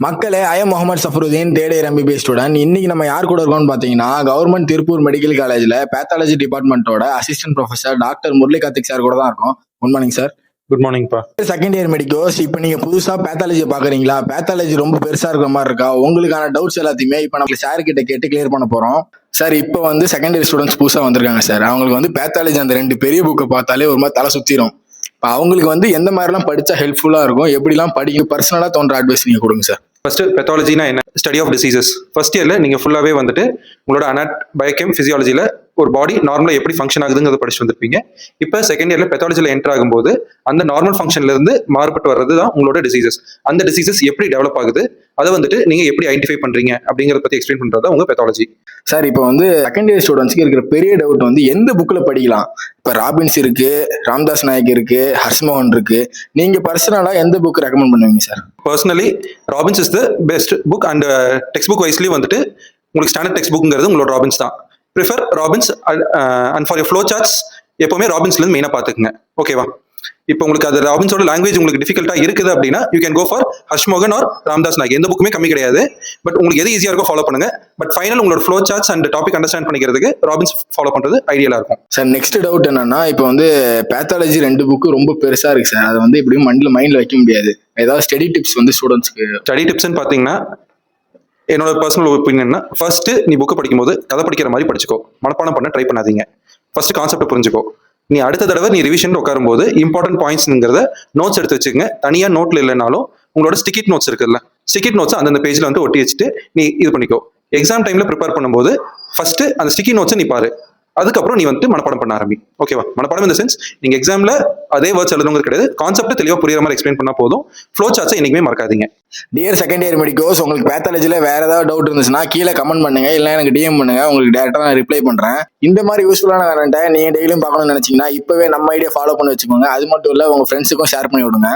மக்களே, I am Mohammed Safaruddin, third year MBBS student. இன்னைக்கு நம்ம யார் கூட இருக்கோம்னு பார்த்தீங்கன்னா, கவர்மெண்ட் திருப்பூர் மெடிக்கல் காலேஜில் பேத்தாலஜி டிபார்ட்மெண்ட்டோட assistant professor doctor Murali Karthik sir கூட தான் இருக்கோம். Good morning sir. குட் மார்னிங்ப்பா. Second year medicos. இப்போ நீங்கள் புதுசாக பேத்தாலஜி பார்க்குறீங்களா? பேத்தாலஜி ரொம்ப பெருசாக இருக்கிற மாதிரி இருக்கா? உங்களுக்கான டவுட்ஸ் எல்லாத்தையுமே இப்போ நம்ம சார் கிட்ட கேட்டு கிளியர் பண்ண போகிறோம். சார், இப்போ வந்து செகண்ட் இயர் ஸ்டூடெண்ட்ஸ் புதுசாக வந்திருக்காங்க சார். அவங்களுக்கு வந்து பேத்தாலஜி அந்த 2 பெரிய புக்கை பார்த்தாலே ஒரு மாதிரி தலை சுற்றிடும். இப்போ அவங்களுக்கு வந்து எந்த மாதிரிலாம் படித்தா ஹெல்ப்ஃபுல்லாக இருக்கும், எப்படிலாம் படிக்க பர்சனலாக தோன்ற அட்வைஸ் நீங்கள் கொடுங்க சார். ஃபர்ஸ்ட், பெத்தாலஜினா என்ன? Study of diseases. ஃபர்ஸ்ட் இயர்ல நீங்க ஃபுல்லாவே வந்துட்டு உங்களோட பயோகெம் பிசியாலஜில ஒரு பாடி நார்மலா எப்படி ஃபங்க்ஷன் ஆகுதுங்கிறத படிச்சு வந்திருப்பீங்க. இப்போ செகண்ட் இயர்ல பெத்தாலஜில என்டர் ஆகும்போது அந்த நார்மல் ஃபங்க்ஷன்ல இருந்து மாறுபட்டு வர்றது தான் உங்களோட டிசீசஸ். அந்த டிசீசஸ் எப்படி டெவலப் ஆகுது, அதை வந்துட்டு நீங்க எப்படி ஐடென்டிஃபை பண்றீங்க அப்படிங்கறத பத்தி எக்ஸ்பிளைன் பண்றதா உங்க பெத்தாலஜி. சார், இப்போ வந்து செகண்ட் இயர் ஸ்டூடெண்ட்ஸ்க்கு இருக்கிற பெரிய டவுட் வந்து எந்த புக்கில் படிக்கலாம். இப்போ ராபின்ஸ் இருக்கு, ராம்தாஸ் நாயக் இருக்கு, ஹர்ஷ்மோகன் இருக்கு. நீங்க பர்சனலா எந்த புக் ரெக்கமெண்ட் பண்ணுவீங்க sir? Personally Robbins is the best book. And textbook wisely வந்துட்டு உங்களுக்கு ஸ்டாண்டர்ட் டெக்ஸ்ட் புக்ங்கிறது உங்களோட ராபின்ஸ் தான். Prefer Robbins. And for flow charts எப்பவுமே ராபின்ஸ்ல இருந்து மெயினா பாத்துக்குங்க. ஓகேவா? இப்போ உங்களுக்கு அது ராபின்ஸோட லாங்குவேஜ் உங்களுக்கு டிஃபிகல்ட்டா இருக்குது அப்படின்னா you can go for Harsh Mohan or Ramdas Nayak. எந்த புக்குமே கம்மி கிடையாது. பட் உங்களுக்கு எது ஈஸியா இருக்கோ ஃபாலோ பண்ணுங்க. பட் ஃபைனல் உங்களோட flow charts and topic understand பண்ணிக்கிறதுக்கு ராபின்ஸ் ஃபாலோ பண்றது ஐடியலா இருக்கும். சார், நெக்ஸ்ட் டவுட் என்னன்னா, இப்போ வந்து பேத்தாலஜி 2 புக்கு ரொம்ப பெருசா இருக்கு சார். அதை வந்து எப்படியும் மைண்ட்ல வைக்க முடியாது. ஏதாவது ஸ்டடி டிப்ஸ் வந்து ஸ்டூடெண்ட்ஸ்க்கு? ஸ்டடி டிப்ஸ்ன்னு பாத்தீங்கன்னா, என்னோட பர்சனல் ஒப்பீனியன்னா, ஃபர்ஸ்ட் நீ புக்கை படிக்கும்போது கதை படிக்கிற மாதிரி படிச்சுக்கோ. மனப்பாடம் பண்ண ட்ரை பண்ணாதீங்க. ஃபர்ஸ்ட் கான்செப்ட் புரிஞ்சுக்கோ. நீ அடுத்த தடவை நீ ரிவிஷன் உட்காரும்போது இம்பார்ட்டன்ட் பாயிண்ட்ஸ்ங்கிறத நோட்ஸ் எடுத்து வச்சுக்கோங்க. தனியா நோட்ல இல்லைனாலும் உங்களோட ஸ்டிக்கிட் நோட்ஸ் இருக்குல்ல, ஸ்டிக்கிட் நோட்ஸ் அந்தந்த பேஜ்ல வந்து ஒட்டி வச்சுட்டு நீ இது பண்ணிக்கோ. எக்ஸாம் டைம்ல ப்ரிப்பேர் பண்ணும்போது ஃபர்ஸ்ட் அந்த ஸ்டிக்கி நோட்ஸை நீ பாரு. அதுக்கப்புறம் நீ வந்து மனப்பாடம் பண்ண ஆரம்பி. ஓகேவா? மனப்பாடம் இந்த சென்ஸ் நீங்க எக்ஸாம்ல அதே வேர்ட்ஸ் எழுதுங்க கிடையாது. கான்செப்ட் தெளிவா புரியுற மாதிரி எக்ஸ்பிளைன் பண்ணா போதும். ஃப்ளோ சார்ட்ஸை என்னைக்குமே மறக்காதீங்க. டியர் செகண்ட் இயர் மெடிக்கோஸ், உங்களுக்கு பேத்தாலஜில வேற ஏதாவது டவுட் இருந்துச்சுன்னா கீழே கமெண்ட் பண்ணுங்க, இல்லை எனக்கு DM பண்ணுங்க. உங்களுக்கு டேரக்டா நான் ரிப்ளை பண்றேன். இந்த மாதிரி யூஸ்ஃபுல்லான கரண்ட்டை நீங்க டெய்லியும் பார்க்கணும்னு நினைச்சீங்கன்னா இப்பவே நம்ம ஐடியா ஃபாலோ பண்ணி வச்சுக்கோங்க. அது மட்டும் இல்ல, உங்க ஃப்ரெண்ட்ஸுக்கும் ஷேர் பண்ணி விடுங்க.